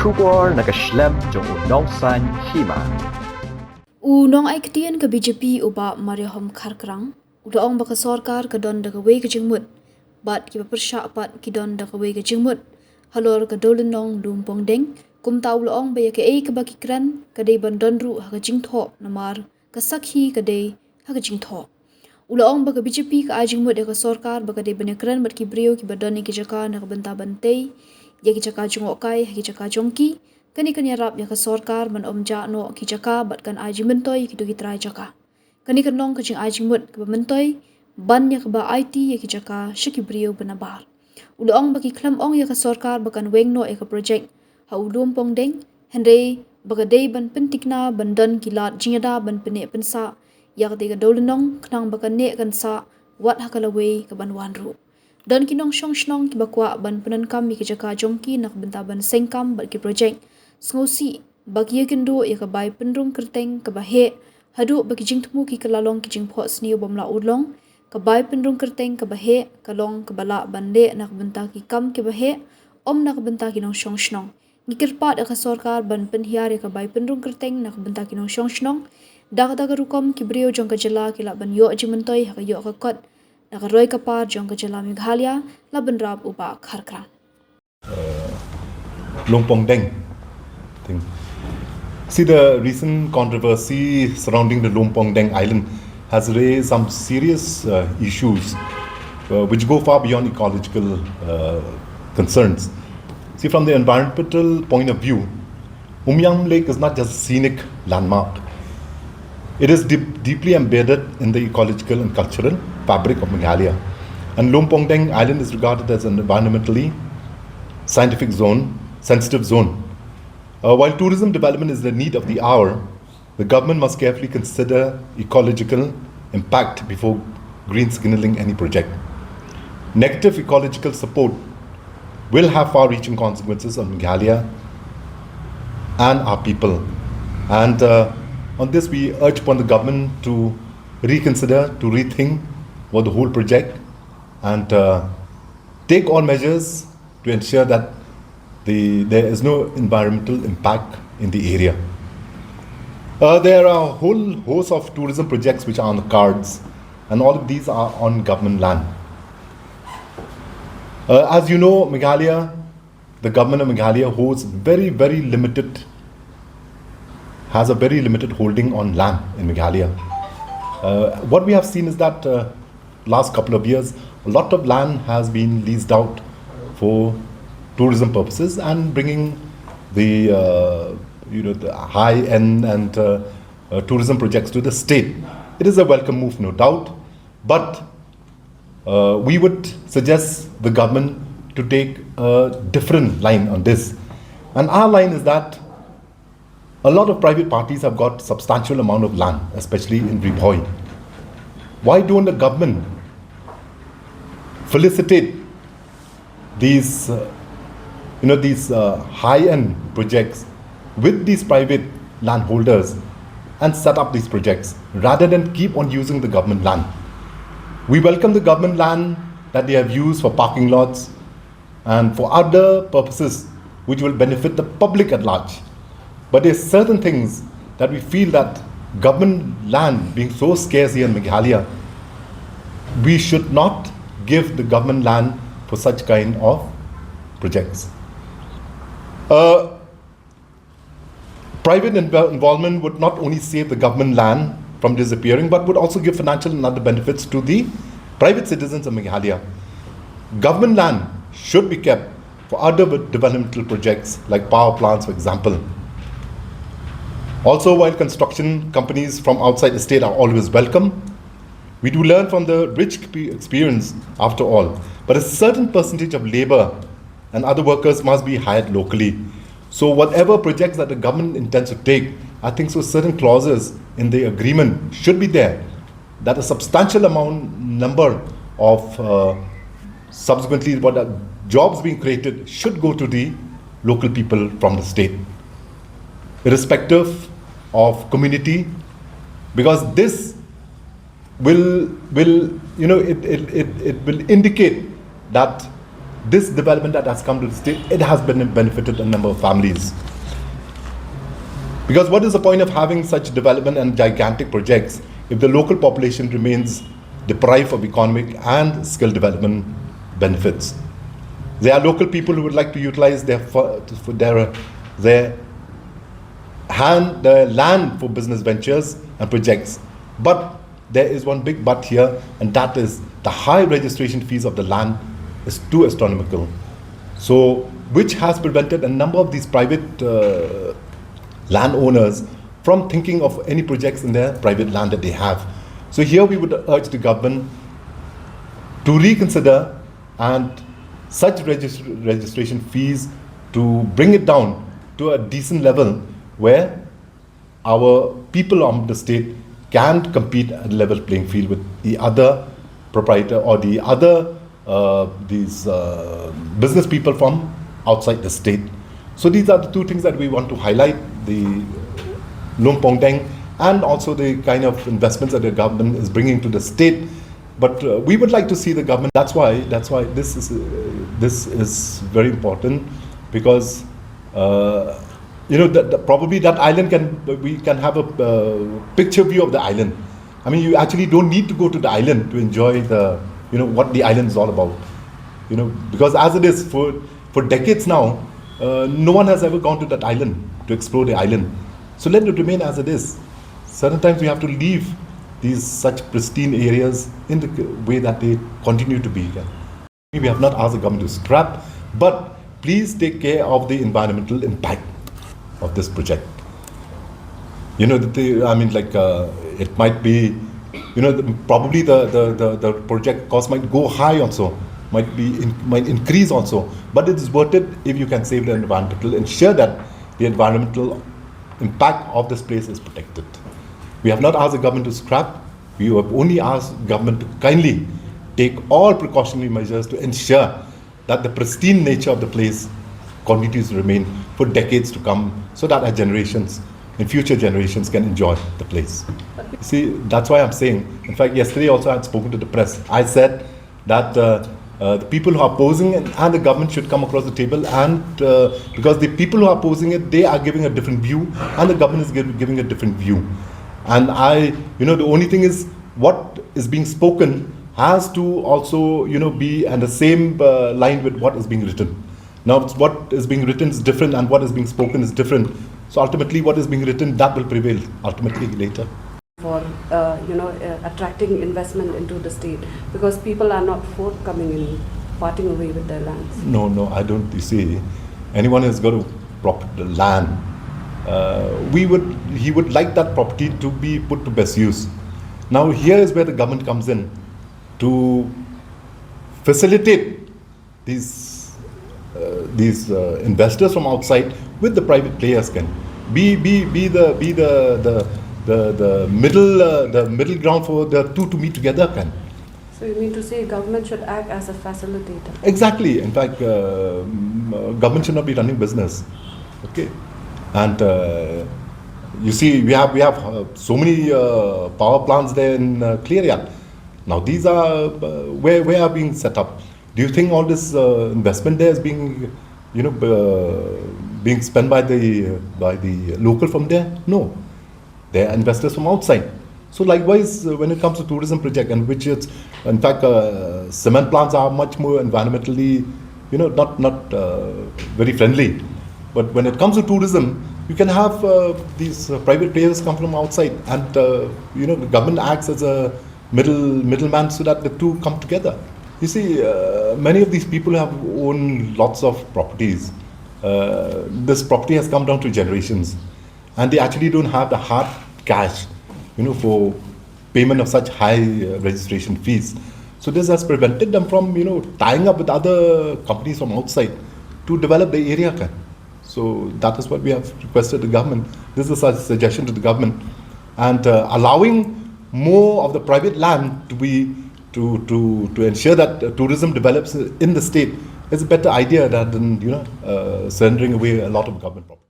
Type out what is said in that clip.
Shubor nakaslem jong unong san Hima. Nong ay katian ka BJP uba marihom kharkrang, udaong baka sorkar ka don daga wei ka jingmut, bat ki persya pat ki don daga wei ka jingmut, halor ka dolen nong Lumpongdeng, kum tau loong baya ka ei ka baki kran, ka dey bandon ru ha ka jingtho namar, ka sakhi ka dey ha ka jingtho. Ulaong baka BJP ka ajing mut ya ka sorkar baka dey banekran bat ki brio ki badoni ki jaka na ka benta bantay, ya ki jaka jungokai ha ki jaka jongki, kani rap ya ka sorkar ban omja no ki jaka bat kan aji mentoy ki dugi trai jaka. Kani nong ka jing aji mut ka mentoy ban ya ka ba IT ya ki jaka shiki brio banabar. Ulaong baki klam ong ya ka sorkar bakan Weng no ya ka Projek ha Lumpongdeng henry baka day ban pentikna ban don ki lat Jingïada ban pene pensa ya ka tiga dolenong knang baka ne kan sa wat hakalawe ka ban wanru. Don kinong shong shnong ki bakwa ban penan kam ki jaka jongki nak benta ban sengkam bat ki Projek Sngosi bagi kendo ya ka bai penrung kerteng ka bahe hadu bagi jingtmu ki kalalong ki jingpho sni bomla udlong ka bai penrung kerteng ka bahe kalong ka bala bande nak benta ki kam ki bahe om nak benta ki nong shong shnong ni Kyrpad ka sorkar ban penhiar ya ka bai penrung kerteng nak benta ki nong shong shnong daga rukom ki brio jong ka jela ki la ban yo jimentoy ha ka yo ka kot nak roy ka par jong ka jela Meghalaya la ban rap uba kharkra Lumpongdeng thing. See, the recent controversy surrounding the Lumpongdeng island has raised some serious issues which go far beyond ecological concerns. See, from the environmental point of view, Lake is not just a scenic landmark. It is deeply embedded in the ecological and cultural fabric of Meghalaya. And Lumpongdeng Island is regarded as an environmentally sensitive zone. While tourism development is the need of the hour, the government must carefully consider ecological impact before green signaling any project. Negative ecological support will have far-reaching consequences on Meghalaya and our people. And on this, we urge upon the government to reconsider, to rethink about the whole project and take all measures to ensure that there is no environmental impact in the area. There are a whole host of tourism projects which are on the cards, and all of these are on government land. As you know, Meghalaya, the government of Meghalaya holds has a very limited holding on land in Meghalaya. What we have seen is that last couple of years, a lot of land has been leased out for tourism purposes and bringing the the high-end and tourism projects to the state. It is a welcome move, no doubt, but we would suggest the government to take a different line on this. And our line is that a lot of private parties have got substantial amount of land, especially in Ribhoi. Why don't the government felicitate these high-end projects with these private landholders and set up these projects rather than keep on using the government land? We welcome the government land that they have used for parking lots and for other purposes which will benefit the public at large. But there's certain things that we feel that government land being so scarce here in Meghalaya, we should not give the government land for such kind of projects. Private involvement would not only save the government land from disappearing, but would also give financial and other benefits to the private citizens of Meghalaya. Government land should be kept for other developmental projects like power plants, for example. Also, while construction companies from outside the state are always welcome, we do learn from the rich experience after all, but a certain percentage of labor and other workers must be hired locally. So whatever projects that the government intends to take, I think so certain clauses in the agreement should be there that a substantial number of subsequently what are jobs being created should go to the local people from the state, irrespective of community, because this will indicate that this development that has come to the state, it has benefited a number of families. Because what is the point of having such development and gigantic projects if the local population remains deprived of economic and skill development benefits? There are local people who would like to utilize their land for business ventures and projects. But there is one big but here, and that is the high registration fees of the land is too astronomical. So, which has prevented a number of these private landowners from thinking of any projects in their private land that they have. So here we would urge the government to reconsider and such registration fees to bring it down to a decent level where our people of the state can compete at a level playing field with the other proprietor or the other business people from outside the state. So these are the two things that we want to highlight, the Lumpongdeng and also the kind of investments that the government is bringing to the state. But we would like to see the government. That's why this is very important, because probably that island we can have a picture view of the island. I mean, you actually don't need to go to the island to enjoy what the island is all about. Because as it is for decades now, no one has ever gone to that island to explore the island. So let it remain as it is. Certain times we have to leave these such pristine areas in the way that they continue to be. We have not asked the government to scrap, but please take care of the environmental impact of this project. It might be, probably the project cost might go high also, might increase also, but it is worth it if you can save the environmental, ensure that the environmental impact of this place is protected. We have not asked the government to scrap. We have only asked government to kindly take all precautionary measures to ensure that the pristine nature of the place continues to remain for decades to come, so that our generations and future generations can enjoy the place. See, that's why I'm saying, in fact, yesterday also I had spoken to the press. I said that the people who are opposing it and the government should come across the table, and because the people who are opposing it, they are giving a different view, and the government is giving a different view. And the only thing is, what is being spoken has to also, be in the same line with what is being written. Now, what is being written is different, and what is being spoken is different. So ultimately, what is being written, that will prevail ultimately later. For attracting investment into the state, because people are not forthcoming in parting away with their lands. No, I don't. You see, anyone has got to profit the land. He would like that property to be put to best use. Now here is where the government comes in to facilitate these investors from outside with the private players can be the middle ground for the two to meet together can. So you mean to say government should act as a facilitator? Exactly. In fact, government should not be running business. Okay. And you see, we have so many power plants there in Kyrpad. Now these are where are being set up. Do you think all this investment there is being being spent by the local from there? No, they are investors from outside. So likewise, when it comes to tourism project, and which is, in fact, cement plants are much more environmentally, not very friendly. But when it comes to tourism, you can have these private players come from outside, and the government acts as a middleman so that the two come together. You see, many of these people have owned lots of properties. This property has come down to generations, and they actually don't have the hard cash, for payment of such high registration fees. So this has prevented them from, tying up with other companies from outside to develop the area. So that is what we have requested the government. This is a suggestion to the government, and allowing more of the private land to be to ensure that tourism develops in the state is a better idea than surrendering away a lot of government property.